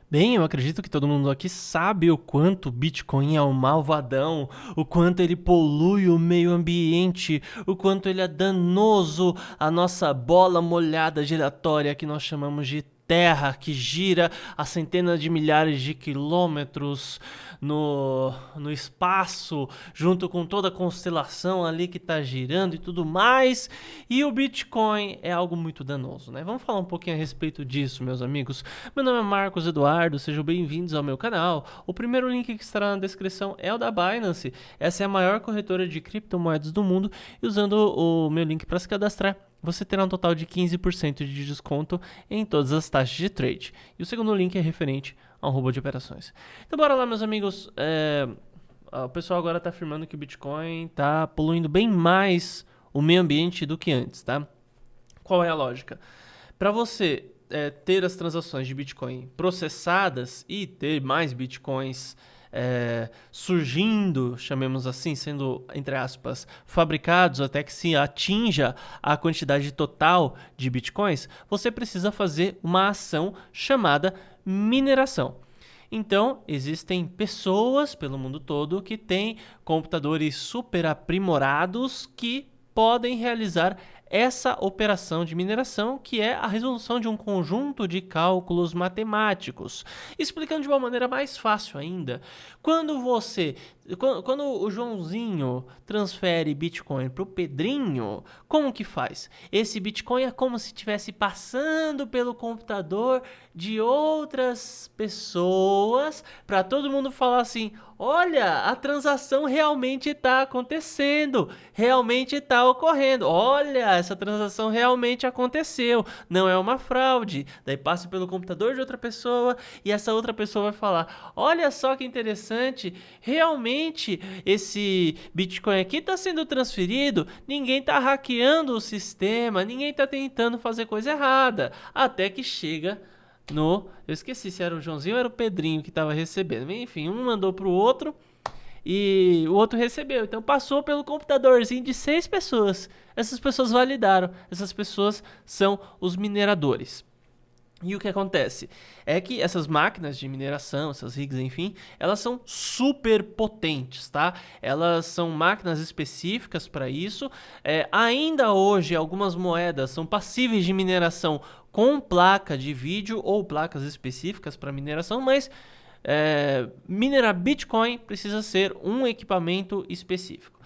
Bem, eu acredito que todo mundo aqui sabe o quanto o Bitcoin é um malvadão, o quanto ele polui o meio ambiente, o quanto ele é danoso à nossa bola molhada giratória que nós chamamos de Terra, que gira a centenas de milhares de quilômetros no espaço, junto com toda a constelação ali que está girando e tudo mais. E o Bitcoin é algo muito danoso, né? Vamos falar um pouquinho a respeito disso, meus amigos. Meu nome é Marcos Eduardo, sejam bem-vindos ao meu canal. O primeiro link que estará na descrição é o da Binance. Essa é a maior corretora de criptomoedas do mundo e usando o meu link para se cadastrar, você terá um total de 15% de desconto em todas as taxas de trade. E o segundo link é referente a um robô de operações. Então bora lá, meus amigos. O pessoal agora está afirmando que o Bitcoin está poluindo bem mais o meio ambiente do que antes, tá? Qual é a lógica? Para você ter as transações de Bitcoin processadas e ter mais Bitcoins surgindo, chamemos assim, sendo, entre aspas, fabricados até que se atinja a quantidade total de Bitcoins, você precisa fazer uma ação chamada mineração. Então, existem pessoas pelo mundo todo que têm computadores super aprimorados que podem realizar essa operação de mineração, que é a resolução de um conjunto de cálculos matemáticos. Explicando de uma maneira mais fácil ainda, quando o Joãozinho transfere Bitcoin para o Pedrinho, como que faz? Esse Bitcoin é como se estivesse passando pelo computador de outras pessoas para todo mundo falar assim: olha, a transação realmente está acontecendo, realmente está ocorrendo. Olha, essa transação realmente aconteceu, não é uma fraude. Daí passa pelo computador de outra pessoa e essa outra pessoa vai falar: olha só que interessante, realmente esse Bitcoin aqui está sendo transferido, ninguém está hackeando o sistema, ninguém está tentando fazer coisa errada. Até que chega no... Eu esqueci se era o Joãozinho ou era o Pedrinho que estava recebendo. Enfim, um mandou pro outro e o outro recebeu. Então passou pelo computadorzinho de 6 pessoas. Essas pessoas validaram. Essas pessoas são os mineradores. E o que acontece? É que essas máquinas de mineração, essas rigs, enfim, elas são super potentes, tá? Elas são máquinas específicas para isso. Ainda hoje, algumas moedas são passíveis de mineração com placa de vídeo ou placas específicas para mineração, mas minerar Bitcoin precisa ser um equipamento específico.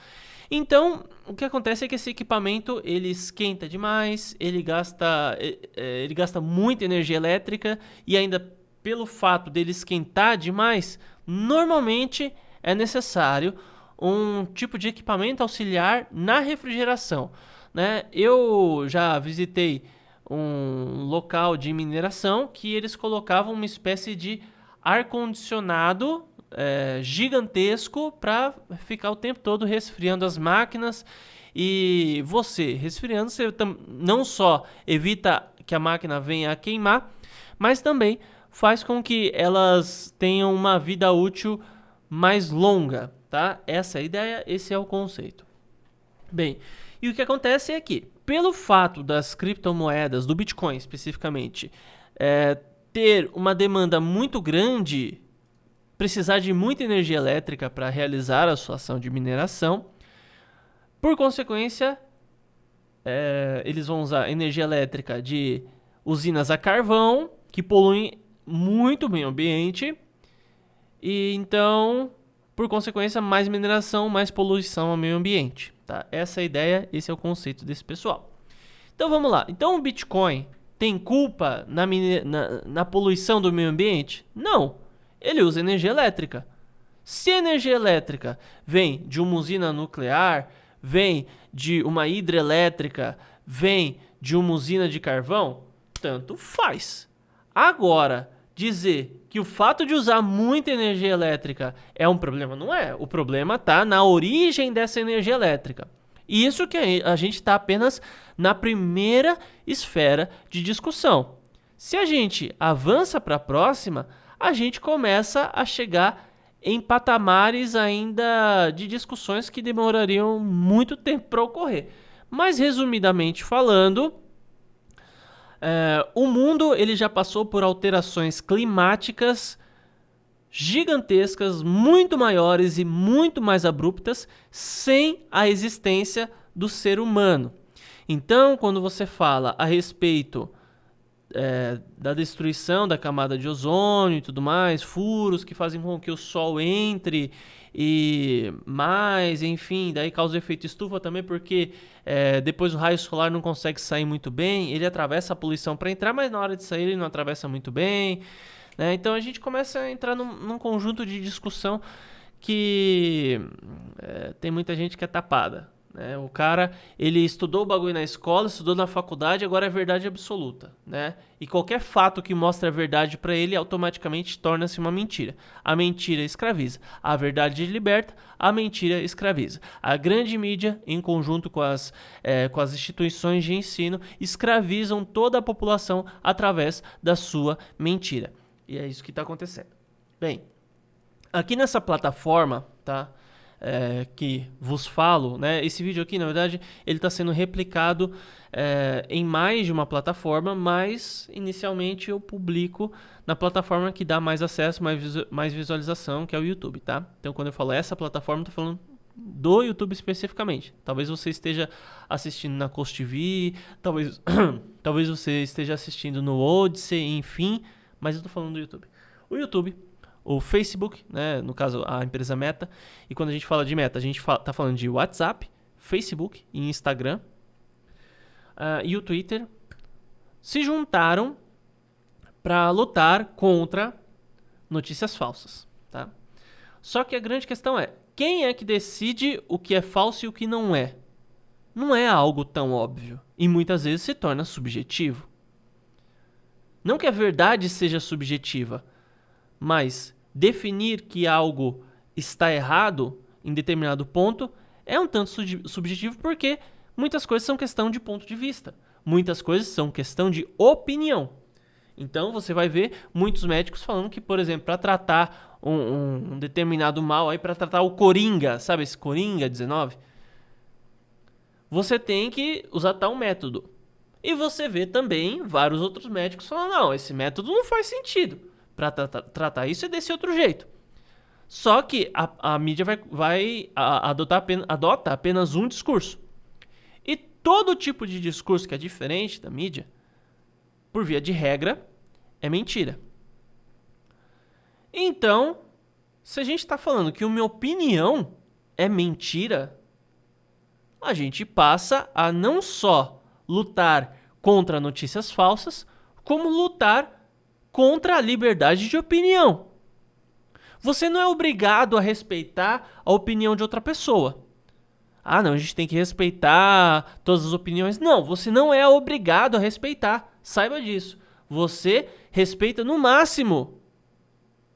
Então, o que acontece é que esse equipamento ele esquenta demais, ele gasta muita energia elétrica e ainda pelo fato dele esquentar demais, normalmente é necessário um tipo de equipamento auxiliar na refrigeração, né? Eu já visitei um local de mineração que eles colocavam uma espécie de ar-condicionado gigantesco para ficar o tempo todo resfriando as máquinas. E você resfriando, você não só evita que a máquina venha a queimar, mas também faz com que elas tenham uma vida útil mais longa, tá? Essa é a ideia, esse é o conceito. Bem, e o que acontece é que, pelo fato das criptomoedas, do Bitcoin especificamente, ter uma demanda muito grande, precisar de muita energia elétrica para realizar a sua ação de mineração. Por consequência, eles vão usar energia elétrica de usinas a carvão, que poluem muito o meio ambiente. E então, por consequência, mais mineração, mais poluição ao meio ambiente. Tá? Essa é a ideia, esse é o conceito desse pessoal. Então vamos lá. Então o Bitcoin tem culpa na poluição do meio ambiente? Não. Ele usa energia elétrica. Se a energia elétrica vem de uma usina nuclear, vem de uma hidrelétrica, vem de uma usina de carvão, tanto faz. Agora, dizer que o fato de usar muita energia elétrica é um problema, não é. O problema está na origem dessa energia elétrica. E isso que a gente está apenas na primeira esfera de discussão. Se a gente avança para a próxima, a gente começa a chegar em patamares ainda de discussões que demorariam muito tempo para ocorrer. Mas, resumidamente falando, O mundo ele já passou por alterações climáticas gigantescas, muito maiores e muito mais abruptas, sem a existência do ser humano. Então, quando você fala a respeito da destruição da camada de ozônio e tudo mais, furos que fazem com que o Sol entre e mais, enfim, daí causa o efeito estufa também, porque depois o raio solar não consegue sair muito bem, ele atravessa a poluição para entrar, mas na hora de sair ele não atravessa muito bem, né? Então a gente começa a entrar num conjunto de discussão que tem muita gente que é tapada. O cara, ele estudou o bagulho na escola, estudou na faculdade, agora é verdade absoluta, né? E qualquer fato que mostre a verdade pra ele automaticamente torna-se uma mentira. A mentira escraviza, a verdade liberta, a mentira escraviza. A grande mídia, em conjunto com as instituições de ensino, escravizam toda a população através da sua mentira. E é isso que está acontecendo. Bem, aqui nessa plataforma, tá? Que vos falo, né? Esse vídeo aqui, na verdade, ele está sendo replicado em mais de uma plataforma, mas inicialmente eu publico na plataforma que dá mais acesso, mais visualização, que é o YouTube, tá? Então, quando eu falo essa plataforma, eu tô falando do YouTube especificamente. Talvez você esteja assistindo na Coast TV, talvez você esteja assistindo no Odyssey, enfim, mas eu tô falando do YouTube. O YouTube, o Facebook, né, no caso a empresa Meta, e quando a gente fala de Meta, a gente tá falando de WhatsApp, Facebook e Instagram, e o Twitter, se juntaram para lutar contra notícias falsas, tá? Só que a grande questão é, quem é que decide o que é falso e o que não é? Não é algo tão óbvio, e muitas vezes se torna subjetivo. Não que a verdade seja subjetiva, mas definir que algo está errado em determinado ponto é um tanto subjetivo, porque muitas coisas são questão de ponto de vista. Muitas coisas são questão de opinião. Então você vai ver muitos médicos falando que, por exemplo, para tratar um determinado mal, para tratar o Coringa, sabe esse Coringa 19? Você tem que usar tal método. E você vê também vários outros médicos falando, não, esse método não faz sentido. Para tratar isso é desse outro jeito. Só que a mídia adota apenas um discurso. E todo tipo de discurso que é diferente da mídia, por via de regra, é mentira. Então, se a gente está falando que uma opinião é mentira, a gente passa a não só lutar contra notícias falsas, como lutar contra a liberdade de opinião. Você não é obrigado a respeitar a opinião de outra pessoa. Ah, não, a gente tem que respeitar todas as opiniões. Não, você não é obrigado a respeitar. Saiba disso. Você respeita no máximo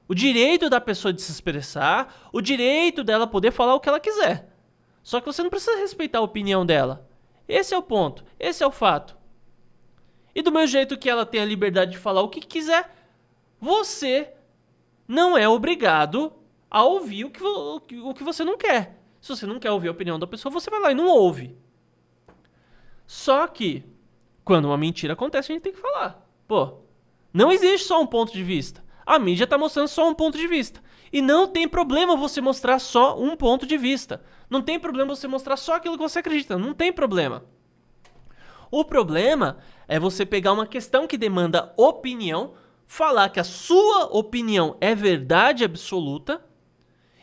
o direito da pessoa de se expressar, o direito dela poder falar o que ela quiser. Só que você não precisa respeitar a opinião dela. Esse é o ponto, esse é o fato. E do mesmo jeito que ela tem a liberdade de falar o que quiser, você não é obrigado a ouvir o que você não quer. Se você não quer ouvir a opinião da pessoa, você vai lá e não ouve. Só que, quando uma mentira acontece, a gente tem que falar. Pô, não existe só um ponto de vista. A mídia está mostrando só um ponto de vista. E não tem problema você mostrar só um ponto de vista. Não tem problema você mostrar só aquilo que você acredita. Não tem problema. O problema é você pegar uma questão que demanda opinião, falar que a sua opinião é verdade absoluta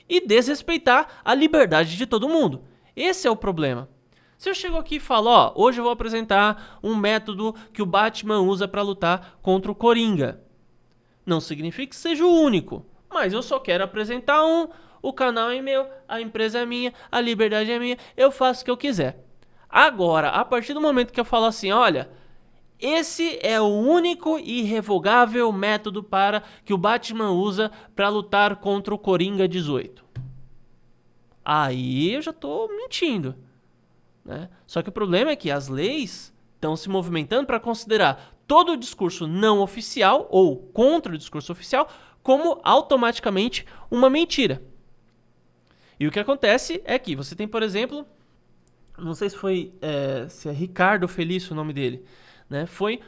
e desrespeitar a liberdade de todo mundo. Esse é o problema. Se eu chego aqui e falo, hoje eu vou apresentar um método que o Batman usa para lutar contra o Coringa. Não significa que seja o único, mas eu só quero apresentar um, o canal é meu, a empresa é minha, a liberdade é minha, eu faço o que eu quiser. Agora, a partir do momento que eu falo assim, olha, esse é o único e irrevogável método que o Batman usa para lutar contra o Coringa 18. Aí eu já estou mentindo, né? Só que o problema é que as leis estão se movimentando para considerar todo o discurso não oficial ou contra o discurso oficial como automaticamente uma mentira. E o que acontece é que você tem, por exemplo, não sei se é Ricardo Felício o nome dele, né? Foi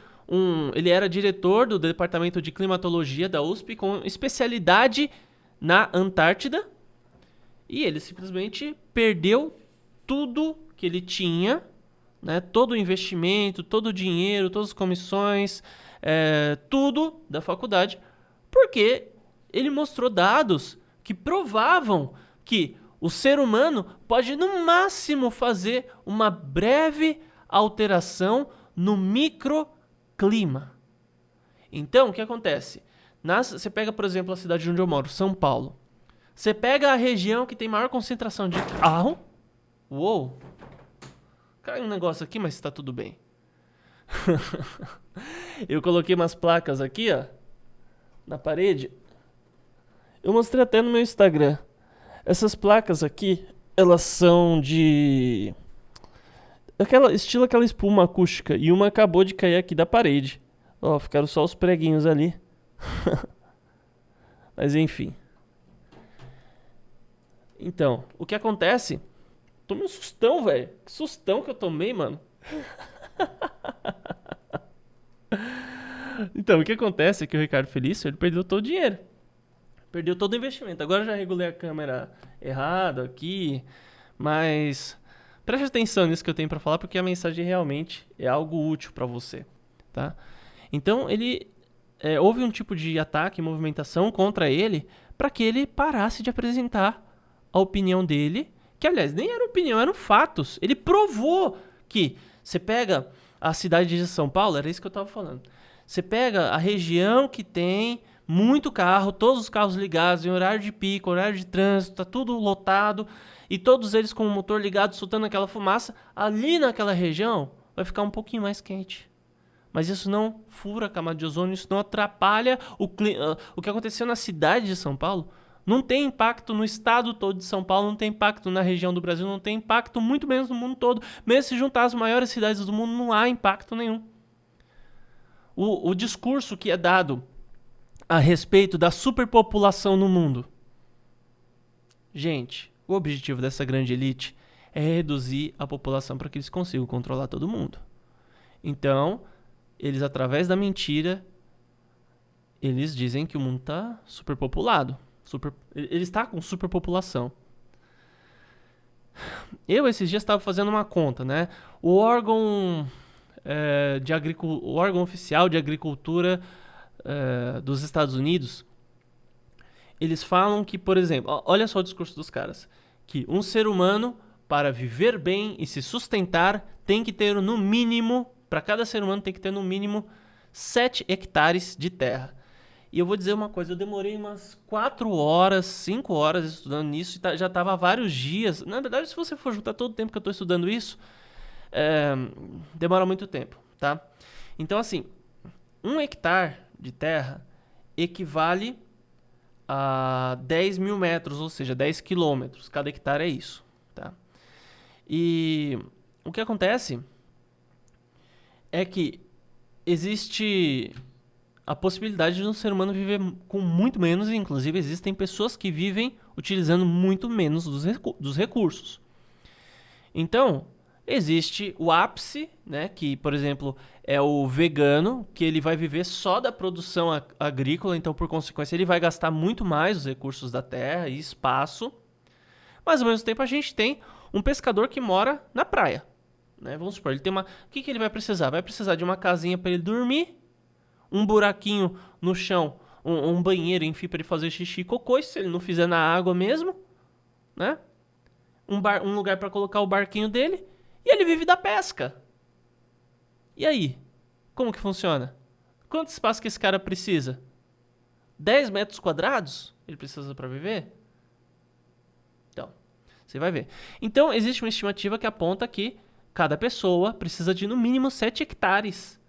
Ele era diretor do departamento de climatologia da USP com especialidade na Antártida. E ele simplesmente perdeu tudo que ele tinha, né? Todo o investimento, todo o dinheiro, todas as comissões, tudo da faculdade, porque ele mostrou dados que provavam que o ser humano pode, no máximo, fazer uma breve alteração no microclima. Então, o que acontece? Você pega, por exemplo, a cidade onde eu moro, São Paulo. Você pega a região que tem maior concentração de carro. Uou! Caiu um negócio aqui, mas tá tudo bem. Eu coloquei umas placas aqui, ó, na parede. Eu mostrei até no meu Instagram. Essas placas aqui, elas são de... estilo aquela espuma acústica. E uma acabou de cair aqui da parede. Ó, ficaram só os preguinhos ali. Mas enfim. Então, o que acontece? Tomei um sustão, velho. Que sustão que eu tomei, mano. Então, o que acontece é que o Ricardo Felício, ele perdeu todo o dinheiro. Perdeu todo o investimento. Agora eu já regulei a câmera errada aqui, mas preste atenção nisso que eu tenho pra falar, porque a mensagem realmente é algo útil pra você, tá? Então, houve um tipo de ataque, movimentação contra ele, pra que ele parasse de apresentar a opinião dele, que aliás nem era opinião, eram fatos. Ele provou que você pega a cidade de São Paulo, era isso que eu tava falando. Você pega a região que tem muito carro, todos os carros ligados em horário de pico, horário de trânsito, tá tudo lotado, e todos eles com o motor ligado, soltando aquela fumaça, ali naquela região vai ficar um pouquinho mais quente. Mas isso não fura a camada de ozônio, isso não atrapalha o que aconteceu na cidade de São Paulo. Não tem impacto no estado todo de São Paulo, não tem impacto na região do Brasil, não tem impacto muito menos no mundo todo. Mesmo se juntar as maiores cidades do mundo, não há impacto nenhum. O discurso que é dado a respeito da superpopulação no mundo. Gente, o objetivo dessa grande elite é reduzir a população para que eles consigam controlar todo mundo. Então, eles, através da mentira, eles dizem que o mundo está superpopulado. Ele está com superpopulação. Eu, esses dias, estava fazendo uma conta, né? O órgão oficial de agricultura dos Estados Unidos, eles falam que, por exemplo, olha só o discurso dos caras, que um ser humano, para viver bem e se sustentar, tem que ter no mínimo, para cada ser humano tem que ter no mínimo 7 hectares de terra. E eu vou dizer uma coisa, eu demorei umas 4 horas, 5 horas estudando nisso, e já estava há vários dias. Na verdade, se você for juntar todo o tempo que eu estou estudando isso, demora muito tempo, tá? Então, assim, 1 hectare de terra equivale a 10 mil metros, ou seja, 10 quilômetros. Cada hectare é isso, tá? E o que acontece é que existe a possibilidade de um ser humano viver com muito menos, e inclusive existem pessoas que vivem utilizando muito menos dos recursos. Então, existe o ápice, né, que, por exemplo, é o vegano, que ele vai viver só da produção agrícola, então, por consequência, ele vai gastar muito mais os recursos da terra e espaço. Mas, ao mesmo tempo, a gente tem um pescador que mora na praia, né? Vamos supor, ele tem o que ele vai precisar? Vai precisar de uma casinha para ele dormir, um buraquinho no chão, um banheiro, enfim, para ele fazer xixi e cocô, se ele não fizer na água mesmo, né? Um lugar para colocar o barquinho dele, e ele vive da pesca. E aí? Como que funciona? Quanto espaço que esse cara precisa? 10 metros quadrados? Ele precisa para viver? Então, você vai ver. Então, existe uma estimativa que aponta que cada pessoa precisa de no mínimo 7 hectares.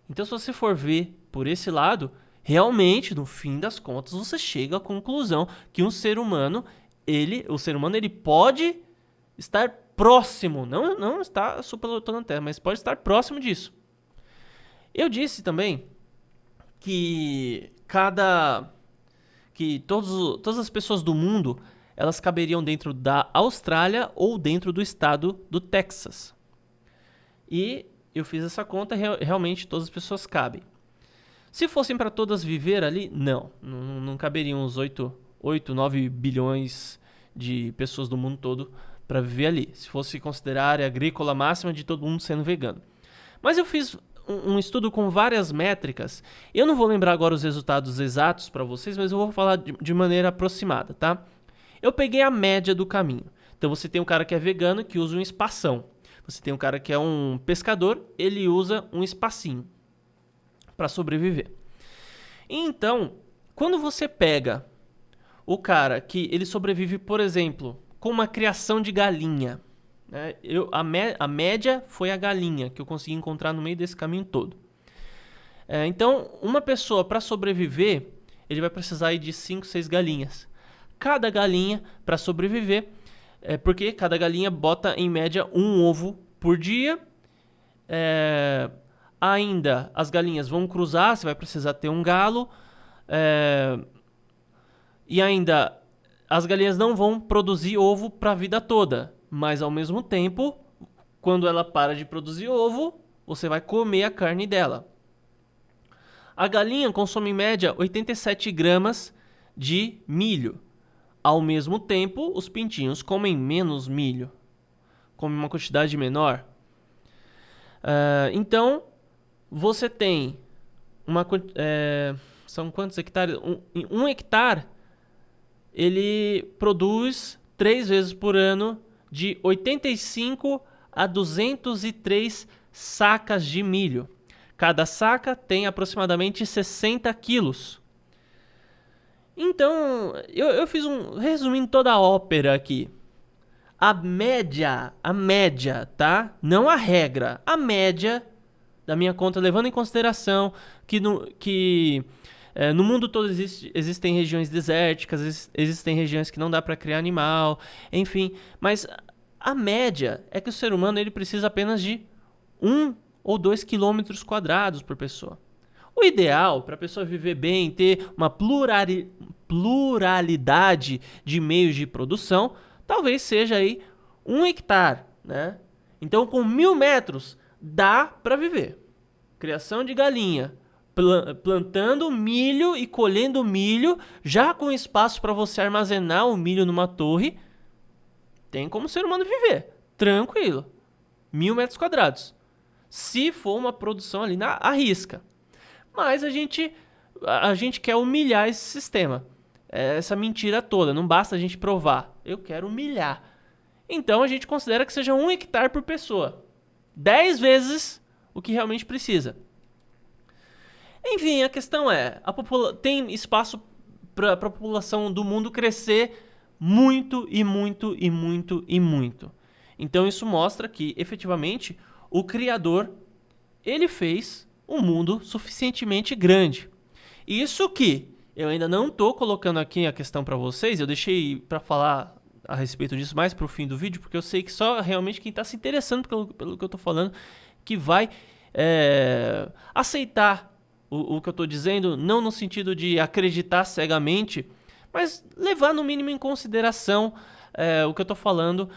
Então, se você for ver por esse lado, realmente, no fim das contas, você chega à conclusão que o ser humano ele pode estar próximo, não está superlotando a Terra, mas pode estar próximo disso. Eu disse também que todas as pessoas do mundo, elas caberiam dentro da Austrália ou dentro do estado do Texas. E eu fiz essa conta, realmente todas as pessoas cabem. Se fossem para todas viver ali, não caberiam os 8, 9 bilhões de pessoas do mundo todo para viver ali. Se fosse considerar a área agrícola máxima de todo mundo sendo vegano. Mas eu fiz um estudo com várias métricas. Eu não vou lembrar agora os resultados exatos para vocês, mas eu vou falar de maneira aproximada, tá? Eu peguei a média do caminho. Então você tem um cara que é vegano que usa um espação. Você tem um cara que é um pescador, ele usa um espacinho para sobreviver. Então, quando você pega o cara que ele sobrevive, por exemplo, com uma criação de galinha, né? A média foi a galinha que eu consegui encontrar no meio desse caminho todo. Então, uma pessoa para sobreviver, ele vai precisar de 5, 6 galinhas. Cada galinha, para sobreviver, porque cada galinha bota em média um ovo por dia. Ainda as galinhas vão cruzar, você vai precisar ter um galo. E ainda as galinhas não vão produzir ovo para a vida toda, mas ao mesmo tempo, quando ela para de produzir ovo, você vai comer a carne dela. A galinha consome em média 87 gramas de milho. Ao mesmo tempo, os pintinhos comem menos milho, comem uma quantidade menor. Então, você tem são quantos hectares? Um hectare, ele produz 3 vezes por ano de 85 a 203 sacas de milho. Cada saca tem aproximadamente 60 quilos. Então, eu fiz resumindo toda a ópera aqui. A média, tá? Não a regra. A média da minha conta, levando em consideração que no mundo todo existem regiões desérticas, existem regiões que não dá para criar animal, enfim. Mas a média é que o ser humano ele precisa apenas de 1 ou 2 quilômetros quadrados por pessoa. O ideal para a pessoa viver bem, ter uma pluralidade de meios de produção, talvez seja aí 1 hectare, né? Então, com 1.000 metros, dá para viver. Criação de galinha, plantando milho e colhendo milho, já com espaço para você armazenar o milho numa torre, tem como o ser humano viver, tranquilo. 1.000 metros quadrados. Se for uma produção ali à risca. Mas a gente quer humilhar esse sistema. Essa mentira toda, não basta a gente provar. Eu quero humilhar. Então a gente considera que seja 1 hectare por pessoa. 10 vezes o que realmente precisa. Enfim, a questão tem espaço para a população do mundo crescer muito e muito e muito e muito. Então isso mostra que, efetivamente, o Criador, ele fez um mundo suficientemente grande. Isso que eu ainda não estou colocando aqui a questão para vocês, eu deixei para falar a respeito disso mais para o fim do vídeo, porque eu sei que só realmente quem está se interessando pelo que eu estou falando, que vai aceitar o que eu estou dizendo, não no sentido de acreditar cegamente, mas levar no mínimo em consideração o que eu estou falando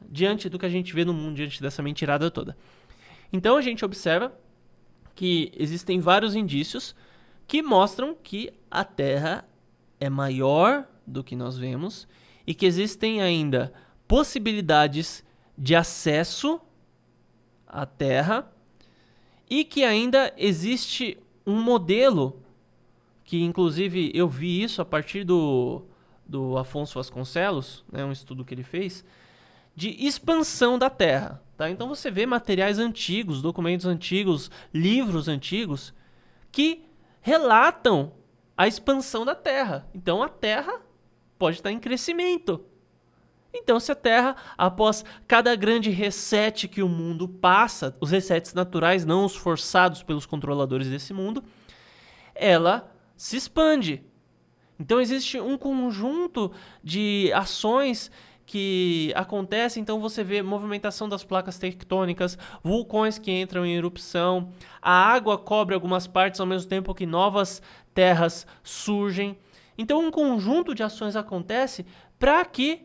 diante do que a gente vê no mundo, diante dessa mentirada toda. Então a gente observa que existem vários indícios que mostram que a Terra é maior do que nós vemos e que existem ainda possibilidades de acesso à Terra e que ainda existe um modelo que, inclusive, eu vi isso a partir do Afonso Vasconcelos, né, um estudo que ele fez, de expansão da Terra. Tá? Então você vê materiais antigos, documentos antigos, livros antigos que relatam a expansão da Terra. Então a Terra pode estar em crescimento. Então se a Terra, após cada grande reset que o mundo passa, os resets naturais, não os forçados pelos controladores desse mundo, ela se expande. Então existe um conjunto de ações que acontecem, então você vê movimentação das placas tectônicas, vulcões que entram em erupção, a água cobre algumas partes ao mesmo tempo que novas terras surgem. Então um conjunto de ações acontece para que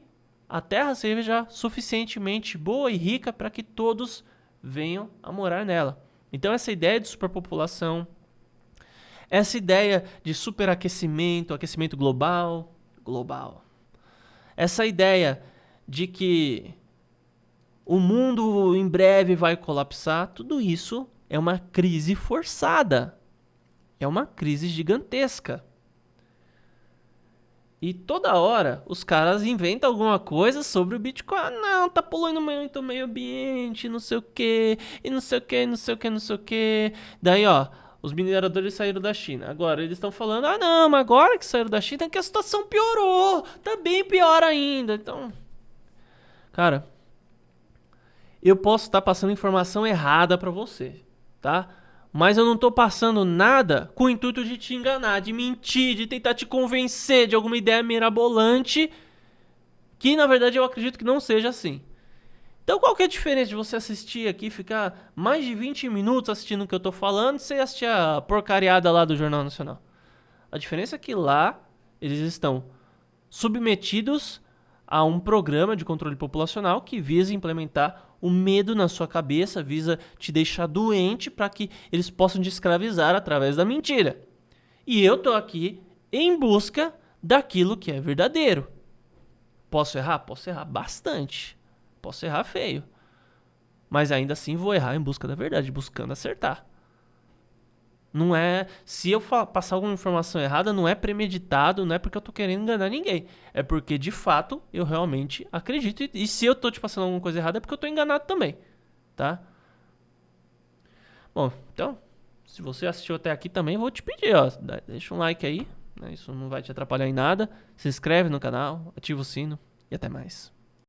a Terra seja suficientemente boa e rica para que todos venham a morar nela. Então essa ideia de superpopulação, essa ideia de superaquecimento, aquecimento global, essa ideia de que o mundo em breve vai colapsar, tudo isso é uma crise forçada. É uma crise gigantesca. E toda hora os caras inventam alguma coisa sobre o Bitcoin. Ah, não, tá poluindo muito o meio ambiente, não sei o que, e não sei o que, não sei o que, não sei o que. Daí, ó, os mineradores saíram da China. Agora eles estão falando, ah não, mas agora que saíram da China é que a situação piorou. Tá bem pior ainda. Então, cara, eu posso estar passando informação errada pra você, tá? Mas eu não tô passando nada com o intuito de te enganar, de mentir, de tentar te convencer de alguma ideia mirabolante, que na verdade eu acredito que não seja assim. Então qual que é a diferença de você assistir aqui, ficar mais de 20 minutos assistindo o que eu tô falando, e você assistir a porcariada lá do Jornal Nacional? A diferença é que lá eles estão submetidos a um programa de controle populacional que visa implementar o medo na sua cabeça, visa te deixar doente para que eles possam te escravizar através da mentira. E eu tô aqui em busca daquilo que é verdadeiro. Posso errar? Posso errar bastante. Posso errar feio. Mas ainda assim vou errar em busca da verdade, buscando acertar. Não é. Se eu passar alguma informação errada, não é premeditado, não é porque eu tô querendo enganar ninguém. É porque, de fato, eu realmente acredito. E se eu tô te passando alguma coisa errada, é porque eu tô enganado também. Tá? Bom, então, se você assistiu até aqui também, vou te pedir, ó. Deixa um like aí. Né? Isso não vai te atrapalhar em nada. Se inscreve no canal, ativa o sino e até mais.